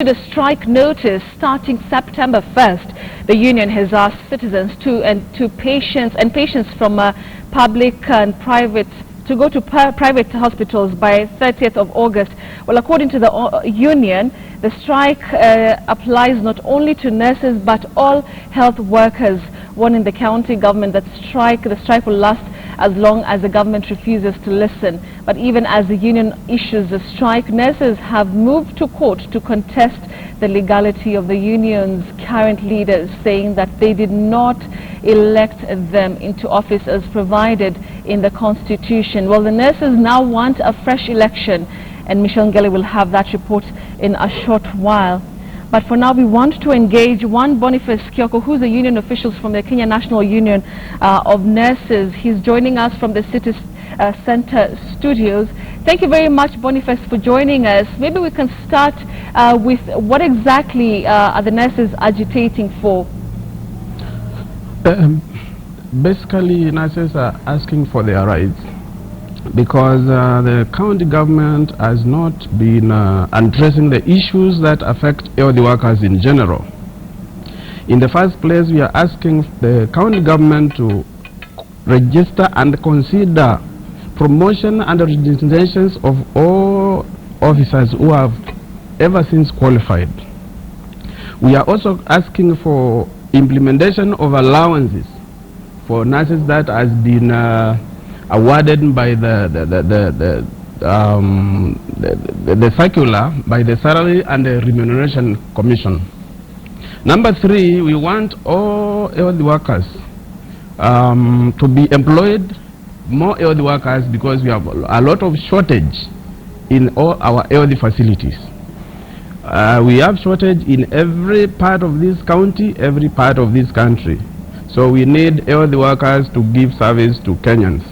issued a strike notice starting September 1st. The union has asked citizens patients from public and private to go to private hospitals by 30th of August. Well, according to the union, the strike applies not only to nurses but all health workers, warning the county government that the strike will last as long as the government refuses to listen. But even as the union issues the strike, nurses have moved to court to contest the legality of the union's current leaders, saying that they did not elect them into office as provided in the constitution. Well, the nurses now want a fresh election, and Michelle Ngele will have that report in a short while. But for now, we want to engage one Boniface Kyoko, who's a union official from the Kenya National Union of Nurses. He's joining us from the City Center studios. Thank you very much, Boniface, for joining us. Maybe we can start with what exactly are the nurses agitating for? Basically, nurses are asking for their rights because the county government has not been addressing the issues that affect health workers in general. In the first place, we are asking the county government to register and consider promotion and registrations of all officers who have ever since qualified. We are also asking for implementation of allowances for nurses that has been awarded by the circular by the Salary and the Remuneration Commission. Number 3, we want all health workers to be employed, more health workers, because we have a lot of shortage in all our health facilities. We have shortage in every part of this county, every part of this country. So we need health workers to give service to Kenyans,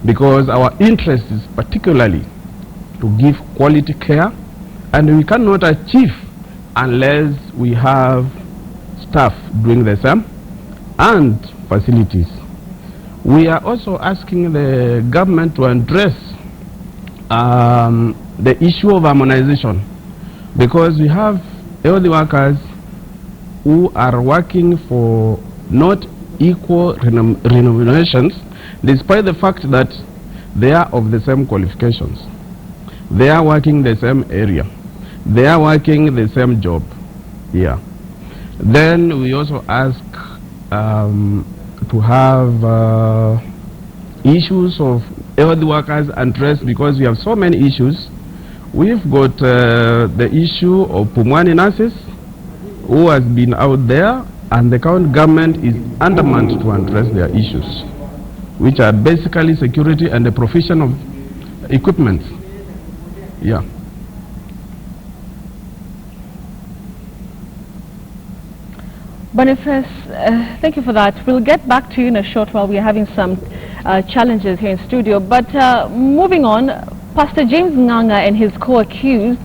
because our interest is particularly to give quality care, and we cannot achieve unless we have staff doing the same and facilities. We are also asking the government to address the issue of harmonization, because we have health workers who are working for not equal remunerations, despite the fact that they are of the same qualifications. They are working the same area. They are working the same job. Yeah. Then we also ask to have issues of health workers addressed, because we have so many issues. We've got the issue of Pumwani nurses who has been out there, and the county government is undermanned to address their issues, which are basically security and the provision of equipment. Yeah. Boniface, thank you for that. We'll get back to you in a short while. We're having some challenges here in studio. But moving on, Pastor James Nganga and his co-accused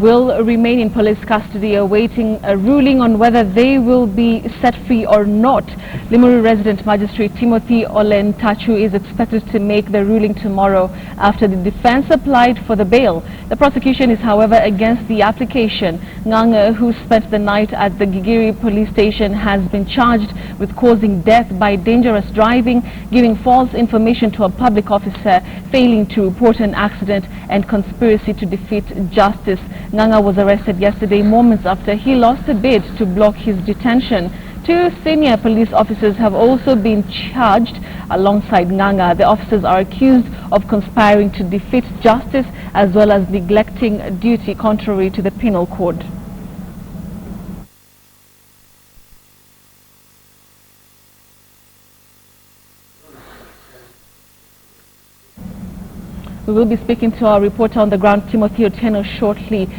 will remain in police custody awaiting a ruling on whether they will be set free or not. Limuru resident magistrate Timothy Olentachu is expected to make the ruling tomorrow after the defense applied for the bail. The prosecution is, however, against the application. Nganga, who spent the night at the Gigiri police station, has been charged with causing death by dangerous driving, giving false information to a public officer, failing to report an accident, and conspiracy to defeat justice. Nganga was arrested yesterday, moments after he lost a bid to block his detention. 2 senior police officers have also been charged alongside Nganga. The officers are accused of conspiring to defeat justice as well as neglecting duty contrary to the penal code. We will be speaking to our reporter on the ground, Timothy Otieno, shortly.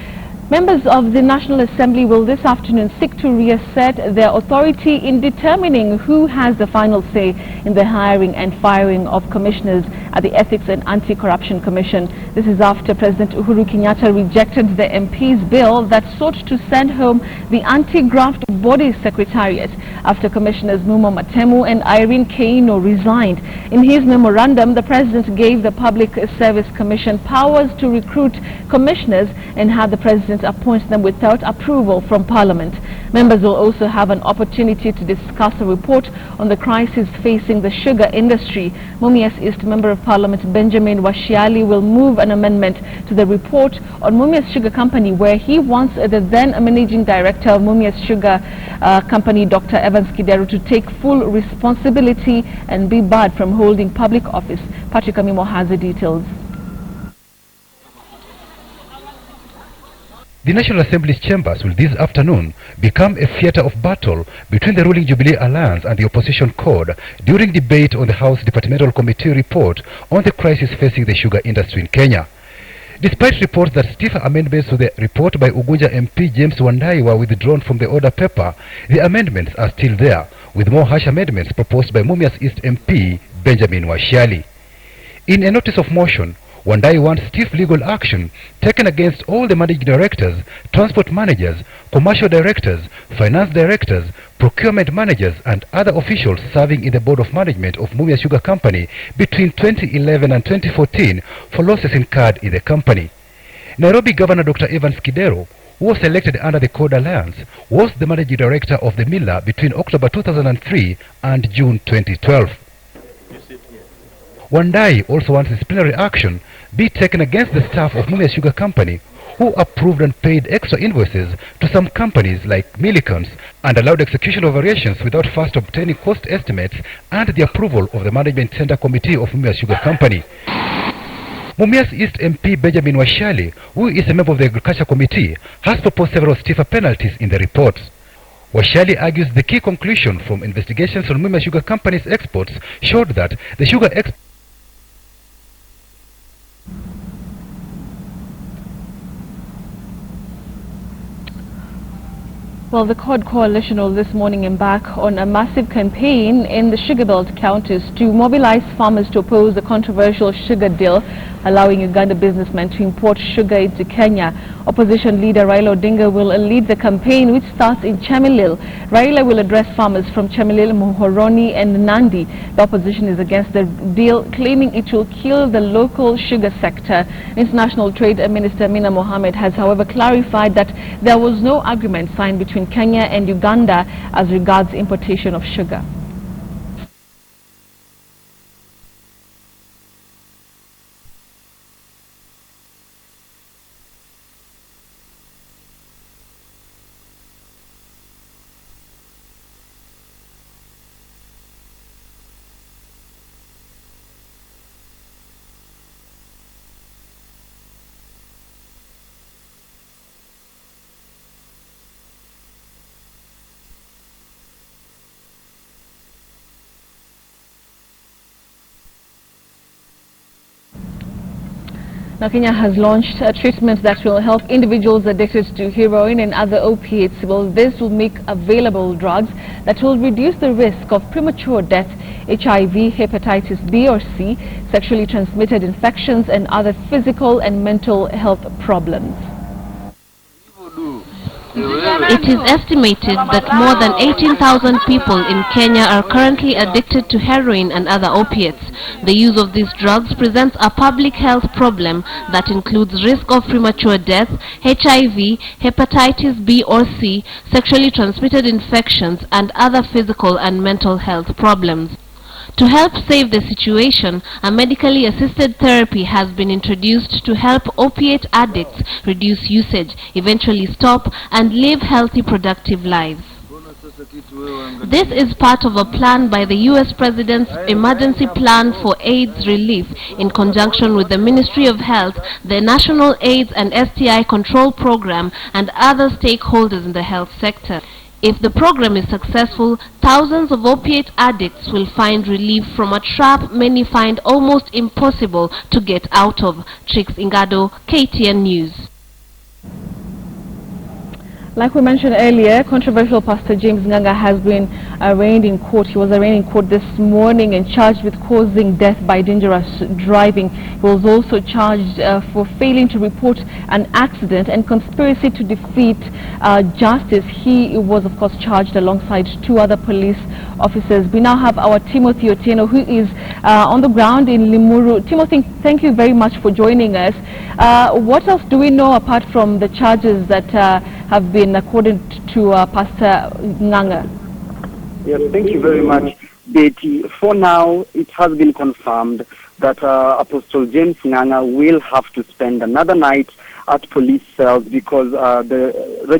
Members of the National Assembly will this afternoon seek to reassert their authority in determining who has the final say in the hiring and firing of commissioners at the Ethics and Anti-Corruption Commission. This is after President Uhuru Kenyatta rejected the MP's bill that sought to send home the Anti-Graft Body Secretariat after Commissioners Mumo Matemu and Irene Keino resigned. In his memorandum, the President gave the Public Service Commission powers to recruit commissioners and had the President President appoints them without approval from Parliament. Members will also have an opportunity to discuss a report on the crisis facing the sugar industry. Mumias East Member of Parliament Benjamin Washiali will move an amendment to the report on Mumias Sugar Company, where he wants the then Managing Director of Mumias Sugar Company, Dr. Evans Kidero, to take full responsibility and be barred from holding public office. Patrick Amimo has the details. The National Assembly's chambers will this afternoon become a theatre of battle between the ruling Jubilee Alliance and the opposition CORD during debate on the House Departmental Committee report on the crisis facing the sugar industry in Kenya. Despite reports that stiffer amendments to the report by Ugunja MP James Wandai were withdrawn from the order paper, the amendments are still there, with more harsh amendments proposed by Mumias East MP Benjamin Washiali. In a notice of motion, Wandai wants stiff legal action taken against all the managing directors, transport managers, commercial directors, finance directors, procurement managers and other officials serving in the Board of Management of Mumias Sugar Company between 2011 and 2014 for losses incurred in the company. Nairobi Governor Dr. Evans Kidero, who was elected under the CORD Alliance, was the managing director of the miller between October 2003 and June 2012. Wandai also wants disciplinary action be taken against the staff of Mumias Sugar Company who approved and paid extra invoices to some companies like Millicons and allowed execution of variations without first obtaining cost estimates and the approval of the Management Tender Committee of Mumias Sugar Company. Mumias East MP Benjamin Washiali, who is a member of the Agriculture Committee, has proposed several stiffer penalties in the report. Washiali argues the key conclusion from investigations on Mumias Sugar Company's exports showed that the sugar exports Well, the CORD coalition will this morning embark on a massive campaign in the sugar belt counties to mobilize farmers to oppose the controversial sugar deal allowing Uganda businessmen to import sugar into Kenya. Opposition leader Raila Odinga will lead the campaign, which starts in Chemelil. Raila will address farmers from Chemelil, Muhoroni and Nandi. The opposition is against the deal, claiming it will kill the local sugar sector. International Trade Minister Mina Mohammed has, however, clarified that there was no agreement signed between Kenya and Uganda as regards importation of sugar. Now, Kenya has launched a treatment that will help individuals addicted to heroin and other opiates. Well, this will make available drugs that will reduce the risk of premature death, HIV, hepatitis B or C, sexually transmitted infections, and other physical and mental health problems. It is estimated that more than 18,000 people in Kenya are currently addicted to heroin and other opiates. The use of these drugs presents a public health problem that includes risk of premature death, HIV, hepatitis B or C, sexually transmitted infections, and other physical and mental health problems. To help save the situation, a medically assisted therapy has been introduced to help opiate addicts reduce usage, eventually stop, and live healthy, productive lives. This is part of a plan by the US President's Emergency Plan for AIDS Relief in conjunction with the Ministry of Health, the National AIDS and STI Control Program, and other stakeholders in the health sector. If the program is successful, thousands of opiate addicts will find relief from a trap many find almost impossible to get out of. Trix Ingado, KTN News. Like we mentioned earlier, controversial Pastor James Nganga has been arraigned in court. He was arraigned in court this morning and charged with causing death by dangerous driving. He was also charged for failing to report an accident and conspiracy to defeat justice. He was, of course, charged alongside two other police officers. We now have our Timothy Otieno, who is on the ground in Limuru. Timothy, thank you very much for joining us. What else do we know apart from the charges that have been according to Pastor Nganga? Yes, thank you very much, Betty. For now, it has been confirmed that Apostle James Nganga will have to spend another night at police cells because the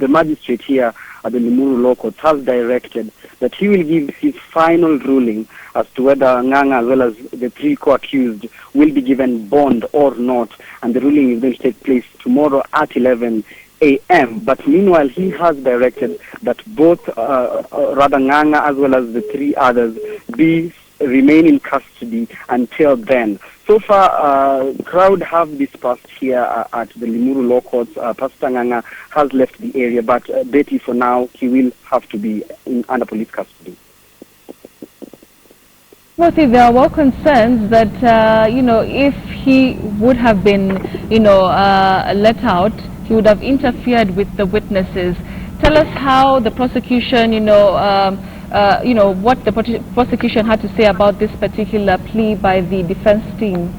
magistrate here at the Limuru Law Court has directed that he will give his final ruling as to whether Nganga as well as the three co-accused will be given bond or not, and the ruling is going to take place tomorrow at 11 a.m. But meanwhile, he has directed that both Nganga as well as the three others remain in custody until then. So far, crowd have dispersed here at the Limuru Law Courts. Pastor Nganga has left the area, but Betty, for now, he will have to be under police custody. Timothy, there were concerns that, if he would have been, let out, he would have interfered with the witnesses. Tell us how the prosecution, what the prosecution had to say about this particular plea by the defense team.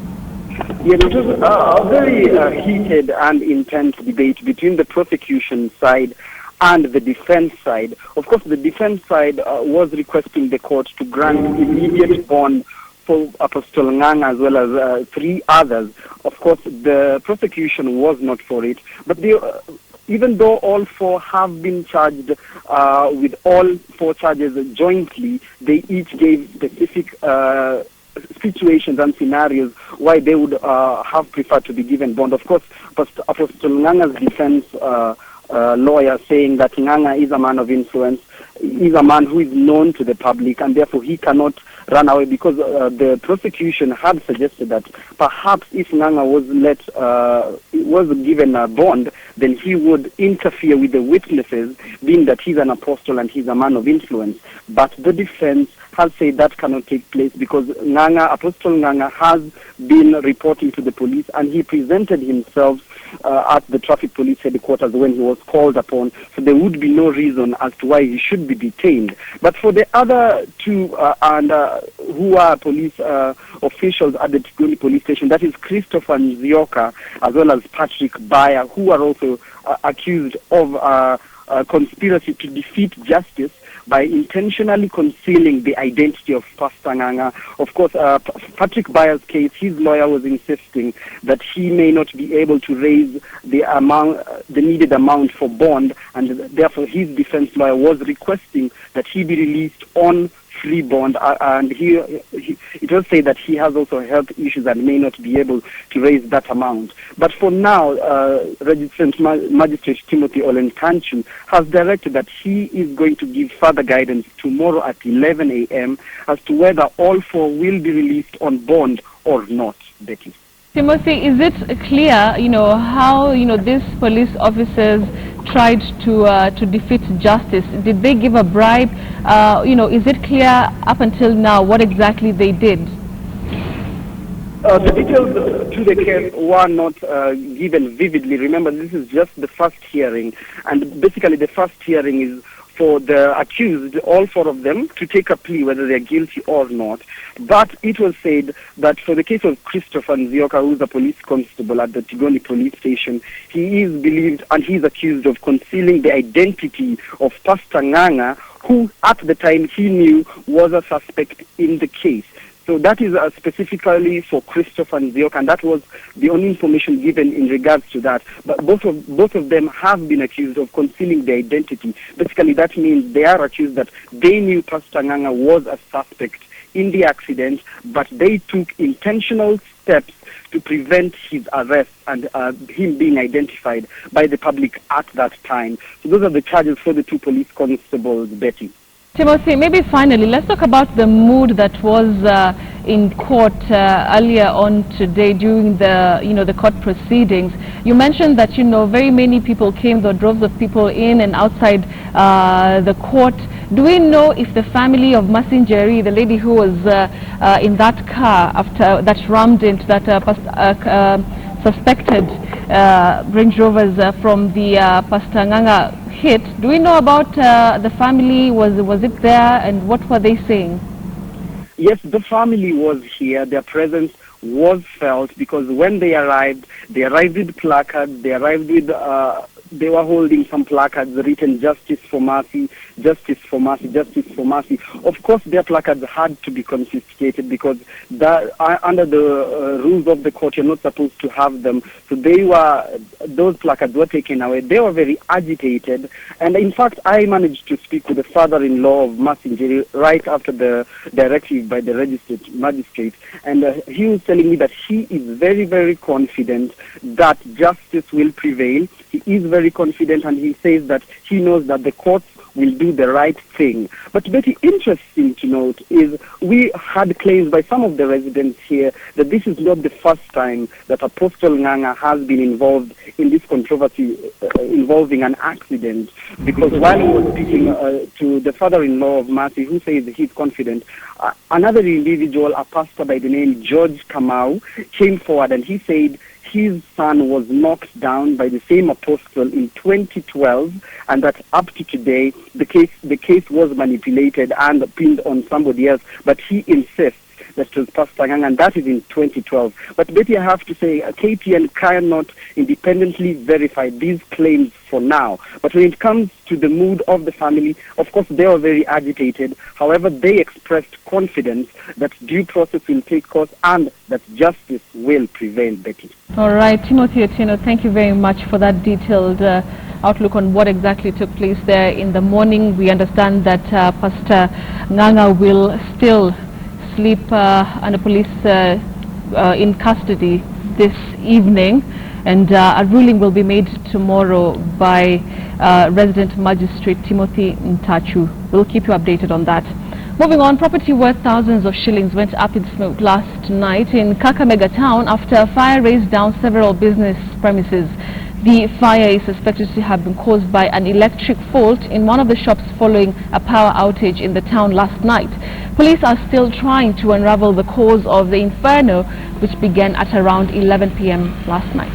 Yes, it was a very heated and intense debate between the prosecution side and the defense side. Of course, the defense side was requesting the court to grant immediate bond for Apostle Nganga as well as three others. Of course, the prosecution was not for it, but even though all four have been charged with all four charges jointly, they each gave specific situations and scenarios why they would have preferred to be given bond. Of course, Apostle Nganga's defense lawyer saying that Nganga is a man of influence, is a man who is known to the public, and therefore he cannot run away, because the prosecution had suggested that perhaps if Nganga was given a bond, then he would interfere with the witnesses, being that he's an apostle and he's a man of influence. But the defense has said that cannot take place because Apostle Nganga has been reporting to the police, and he presented himself at the traffic police headquarters when he was called upon, so there would be no reason as to why he should be detained. But for the other two who are police officials at the Tigoni police station, that is Christopher Nzioka as well as Patrick Bayer, who are also accused of conspiracy to defeat justice by intentionally concealing the identity of Pastor Nganga. Of course, Patrick Bayer's case, his lawyer was insisting that he may not be able to raise the needed amount for bond, and therefore his defense lawyer was requesting that he be released on free bond, and it was said that he has also health issues and may not be able to raise that amount. But for now, Registrant Magistrate Timothy Olenkanchu has directed that he is going to give further guidance tomorrow at 11 a.m. as to whether all four will be released on bond or not, Betty. Timothy, is it clear, how, these police officers tried to defeat justice? Did they give a bribe? Is it clear up until now what exactly they did? The details to the case were not given vividly. Remember, this is just the first hearing, and basically the first hearing is for the accused, all four of them, to take a plea whether they're guilty or not. But it was said that for the case of Christopher Nzioka, who's a police constable at the Tigoni police station, he is believed and he's accused of concealing the identity of Pastor Nganga, who at the time he knew was a suspect in the case. So that is specifically for Christopher Nzioka, and that was the only information given in regards to that. But both of them have been accused of concealing their identity. Basically, that means they are accused that they knew Pastor Nganga was a suspect in the accident, but they took intentional steps to prevent his arrest and him being identified by the public at that time. So those are the charges for the two police constables, Betty. Timothy, maybe finally, let's talk about the mood that was in court earlier on today during the court proceedings. You mentioned that very many people came, the droves of people in and outside the court. Do we know if the family of Masinjeri, the lady who was in that car after that rammed into that suspected Range Rovers from the Pastor Nganga hit, do we know about the family? Was it there, and what were they saying? Yes, the family was here. Their presence was felt because when they arrived with placards. They were holding some placards written "Justice for Mercy, Justice for Mercy, Justice for Mercy." Of course, their placards had to be confiscated because under the rules of the court, you're not supposed to have them. So those placards were taken away. They were very agitated, and in fact, I managed to speak with the father-in-law of Masinjeri right after the directive by the registered magistrate, and he was telling me that he is very, very confident that justice will prevail. He is very confident, and he says that he knows that the courts will do the right thing. But very interesting to note is we had claims by some of the residents here that this is not the first time that Apostle Nganga has been involved in this controversy involving an accident, because while he was speaking to the father-in-law of Mercy, who says he's confident, another individual, a pastor by the name George Kamau, came forward and he said his son was knocked down by the same apostle in 2012, and that up to today the case was manipulated and pinned on somebody else, but he insists that it was Pastor Nganga, and that is in 2012. But Betty, I have to say, KTN cannot independently verify these claims for now. But when it comes to the mood of the family, of course, they are very agitated. However, they expressed confidence that due process will take course and that justice will prevail, Betty. All right, Timothy Otieno, thank you very much for that detailed outlook on what exactly took place there in the morning. We understand that Pastor Nganga will still sleep under police in custody this evening, and a ruling will be made tomorrow by resident magistrate Timothy Ntachu. We'll keep you updated on that. Moving on, property worth thousands of shillings went up in smoke last night in Kakamega town after a fire razed down several business premises. The fire is suspected to have been caused by an electric fault in one of the shops following a power outage in the town last night. Police are still trying to unravel the cause of the inferno, which began at around 11 p.m. last night.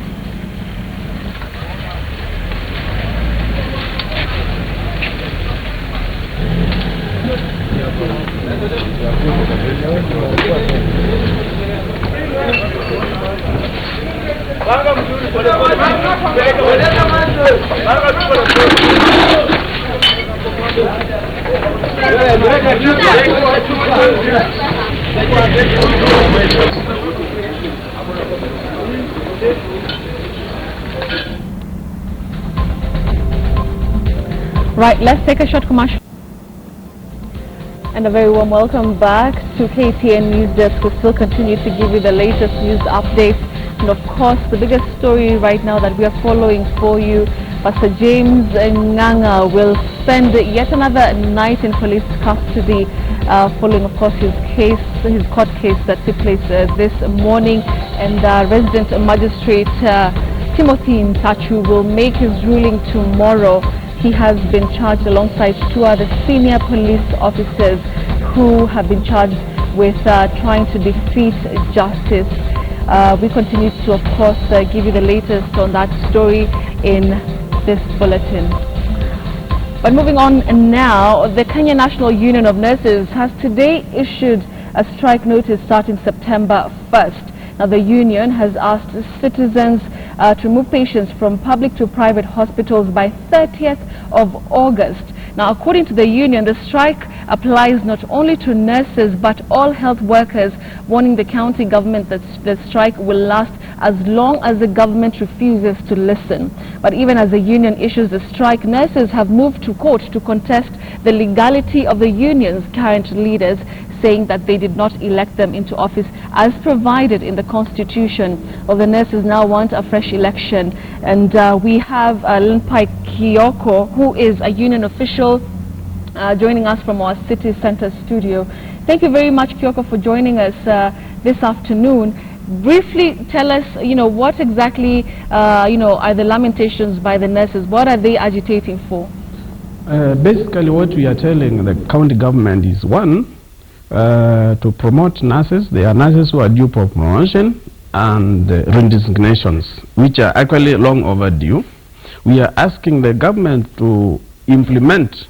Right, let's take a short commercial. And a very warm welcome back to KTN Newsdesk. We still continue to give you the latest news updates. And of course, the biggest story right now that we are following for you, Pastor James Nganga will spend yet another night in police custody following, of course, his court case that took place this morning. And resident magistrate Timothy Ntachu will make his ruling tomorrow. He has been charged alongside two other senior police officers who have been charged with trying to defeat justice. We continue to, of course, give you the latest on that story in this bulletin. But moving on now, the Kenya National Union of Nurses has today issued a strike notice starting September 1st. Now, the union has asked citizens to remove patients from public to private hospitals by 30th of August. Now, according to the union, the strike applies not only to nurses but all health workers, warning the county government that the strike will last as long as the government refuses to listen. But even as the union issues the strike, nurses have moved to court to contest the legality of the union's current leaders, saying that they did not elect them into office as provided in the constitution. Well, the nurses now want a fresh election, and we have Lenpai Kioko, who is a union official joining us from our city center studio. Thank you very much, Kyoko, for joining us this afternoon. Briefly tell us, what exactly, are the lamentations by the nurses? What are they agitating for? Basically, what we are telling the county government is, one, to promote nurses. There are nurses who are due for promotion and redesignations, which are actually long overdue. We are asking the government to implement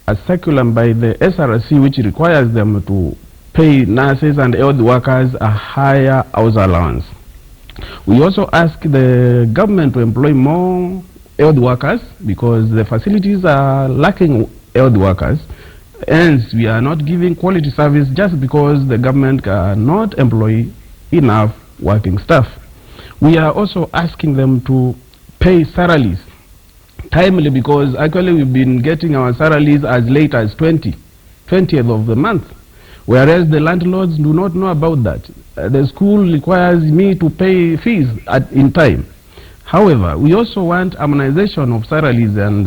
a circular by the SRC which requires them to pay nurses and health workers a higher house allowance. We also ask the government to employ more health workers because the facilities are lacking health workers. Hence, we are not giving quality service just because the government cannot employ enough working staff. We are also asking them to pay salaries timely because actually we've been getting our salaries as late as 20th of the month, whereas the landlords do not know about that. The school requires me to pay fees in time. However, we also want harmonization of salaries and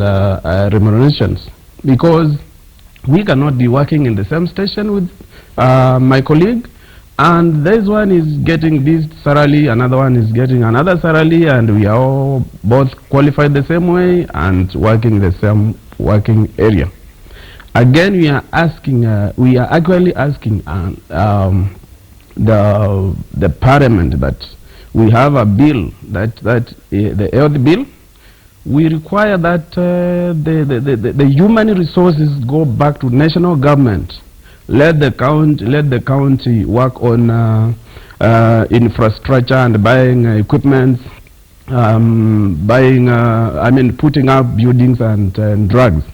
remunerations because we cannot be working in the same station with my colleague, and this one is getting this salary, another one is getting another salary, and we are all both qualified the same way and working the same working area. Again, we are asking, we are actually asking the parliament that we have a bill the health bill. We require that the human resources go back to national government. Let the county work on infrastructure and buying equipment, putting up buildings and drugs.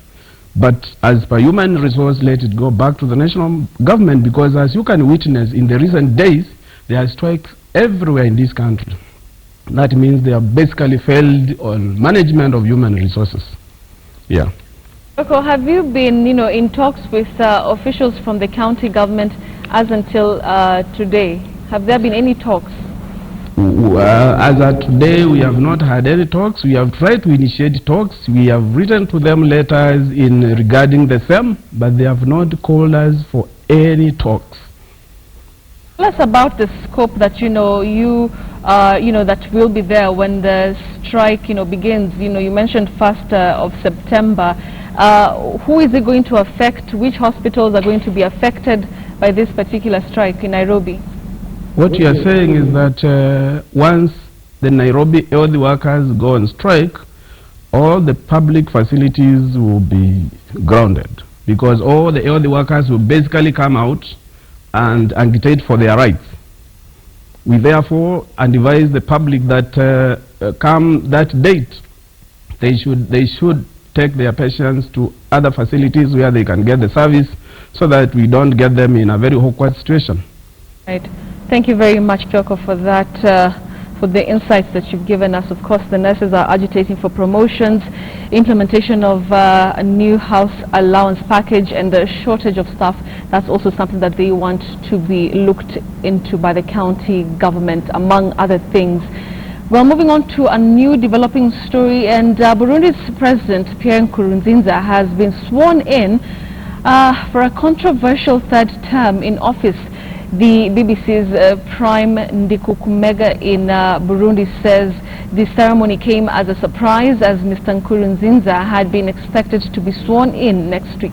But as per human resource, let it go back to the national government because as you can witness in the recent days, there are strikes everywhere in this country. That means they have basically failed on management of human resources. Yeah. Kyoko, have you been, in talks with officials from the county government as until today? Have there been any talks? As of today, we have not had any talks. We have tried to initiate talks. We have written to them letters regarding the same, but they have not called us for any talks. Tell us about the scope that that will be there when the strike begins. You mentioned 1st of September. Who is it going to affect? Which hospitals are going to be affected by this particular strike in Nairobi? What you are saying is that once the Nairobi health workers go on strike, all the public facilities will be grounded because all the health workers will basically come out and agitate for their rights. We therefore advise the public that come that date, they should take their patients to other facilities where they can get the service so that we don't get them in a very awkward situation. Right. Thank you very much, Kyoko, for that, for the insights that you've given us. Of course, the nurses are agitating for promotions, implementation of a new house allowance package, and the shortage of staff. That's also something that they want to be looked into by the county government, among other things. Well, moving on to a new developing story, and Burundi's President Pierre Nkurunziza has been sworn in for a controversial third term in office. The BBC's Prime Ndikukumega in Burundi says the ceremony came as a surprise as Mr. Nkurunziza had been expected to be sworn in next week.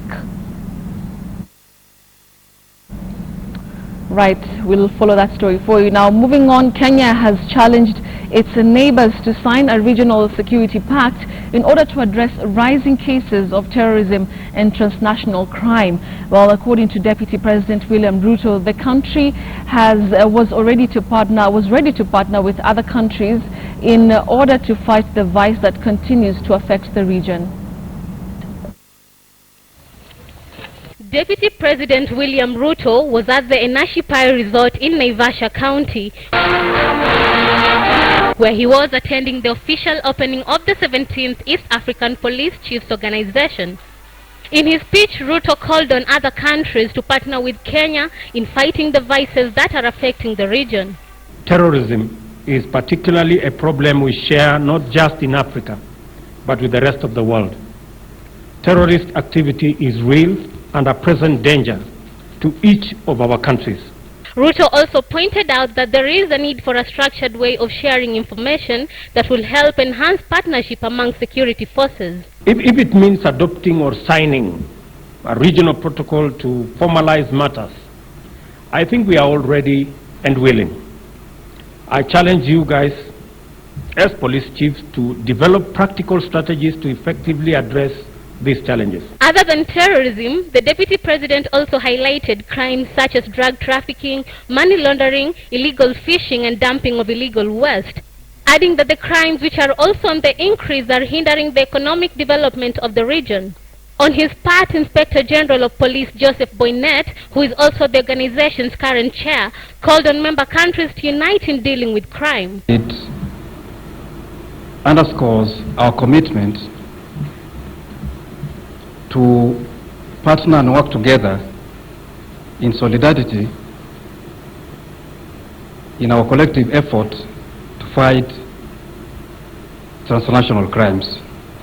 Right, we'll follow that story for you. Now, moving on, Kenya has challenged its neighbors to sign a regional security pact in order to address rising cases of terrorism and transnational crime. Well, according to Deputy President William Ruto, the country was ready to partner with other countries in order to fight the vice that continues to affect the region. Deputy President William Ruto was at the Enashipai Resort in Naivasha County, where he was attending the official opening of the 17th East African Police Chiefs Organization. In his speech, Ruto called on other countries to partner with Kenya in fighting the vices that are affecting the region. Terrorism is particularly a problem we share not just in Africa, but with the rest of the world. terrorist activity is real and a present danger to each of our countries. Ruto also pointed out that there is a need for a structured way of sharing information that will help enhance partnership among security forces. If it means adopting or signing a regional protocol to formalize matters, I think we are all ready and willing. I challenge you guys as police chiefs to develop practical strategies to effectively address these challenges. Other than terrorism, the Deputy President also highlighted crimes such as drug trafficking, money laundering, illegal fishing and dumping of illegal waste, adding that the crimes which are also on the increase are hindering the economic development of the region. On his part, Inspector General of Police Joseph Boynet, who is also the organization's current chair, called on member countries to unite in dealing with crime. It underscores our commitment to partner and work together in solidarity in our collective effort to fight transnational crimes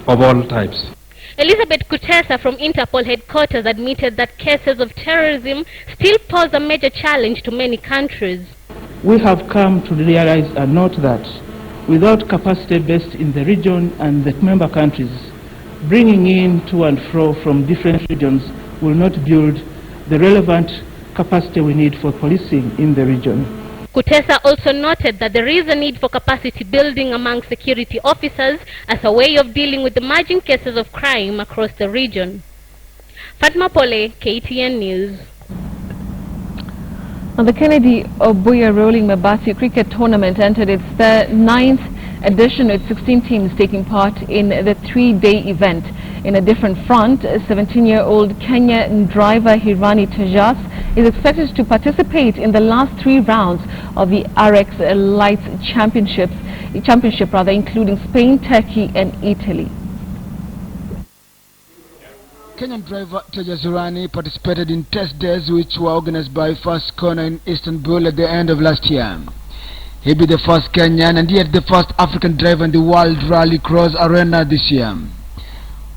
of all types. Elizabeth Kutesa from Interpol headquarters admitted that cases of terrorism still pose a major challenge to many countries. We have come to realize and note that without capacity based in the region and the member countries, bringing in to and fro from different regions will not build the relevant capacity we need for policing in the region. Kutesa also noted that there is a need for capacity building among security officers as a way of dealing with emerging cases of crime across the region. Fatma Pole, KTN News. Now, the Kennedy Obuya Rolling Mabati Cricket Tournament entered its 9th edition with 16 teams taking part in the 3-day event. In a different front, 17-year-old Kenyan driver Hirani Tejas is expected to participate in the last 3 rounds of the RX Lights Championship, including Spain, Turkey and Italy. Kenyan driver Tejas Hirani participated in test days which were organized by First Corner in Istanbul at the end of last year. He'll be the first Kenyan and yet the first African driver in the World Rally Cross Arena this year.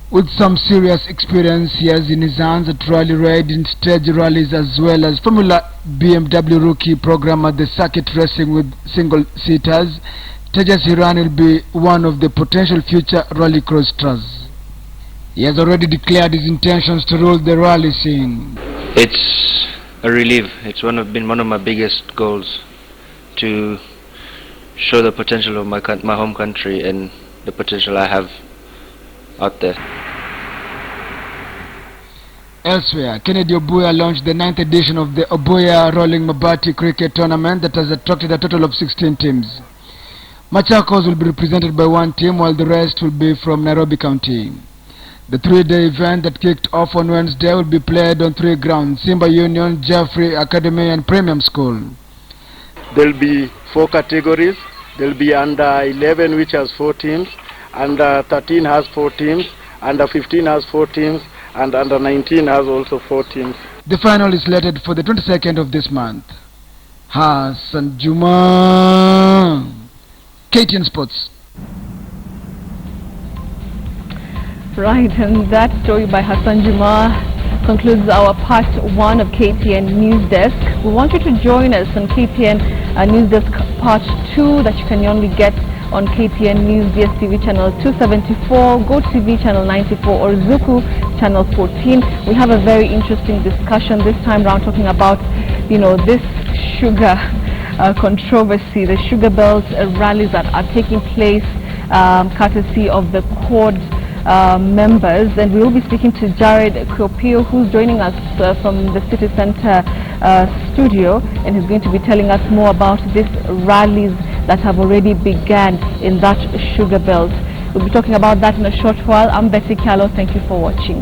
With some serious experience he has in his hands at rally raid in stage rallies as well as Formula BMW rookie program at the circuit racing with single-seaters, Tejas Hirani will be one of the potential future rally cross stars. He has already declared his intentions to rule the rally scene. It's a relief. It's been one of my biggest goals to show the potential of my home country and the potential I have out there. Elsewhere, Kennedy Obuya launched the 9th edition of the Obuya Rolling Mabati Cricket Tournament that has attracted a total of 16 teams. Machakos will be represented by 1 team while the rest will be from Nairobi County. The 3-day event that kicked off on Wednesday will be played on 3 grounds: Simba Union, Jeffrey Academy and Premium School. There will be 4 categories. There will be under 11 which has 4 teams, under 13 has 4 teams, under 15 has 4 teams, and under 19 has also 4 teams. The final is slated for the 22nd of this month. Hassan Juma, KTN Sports. Right, and that story by Hassan Juma concludes our part 1 of KTN Newsdesk. We want you to join us on KTN Newsdesk part 2 that you can only get on KTN News DSTV channel 274, GoTV channel 94 or Zuku channel 14. We have a very interesting discussion this time round talking about, this sugar controversy, the sugar belt rallies that are taking place courtesy of the CORD members, and we will be speaking to Jared Kopio, who's joining us from the City Center studio, and he's going to be telling us more about these rallies that have already begun in that sugar belt. We'll be talking about that in a short while. I'm Betty Callow. Thank you for watching.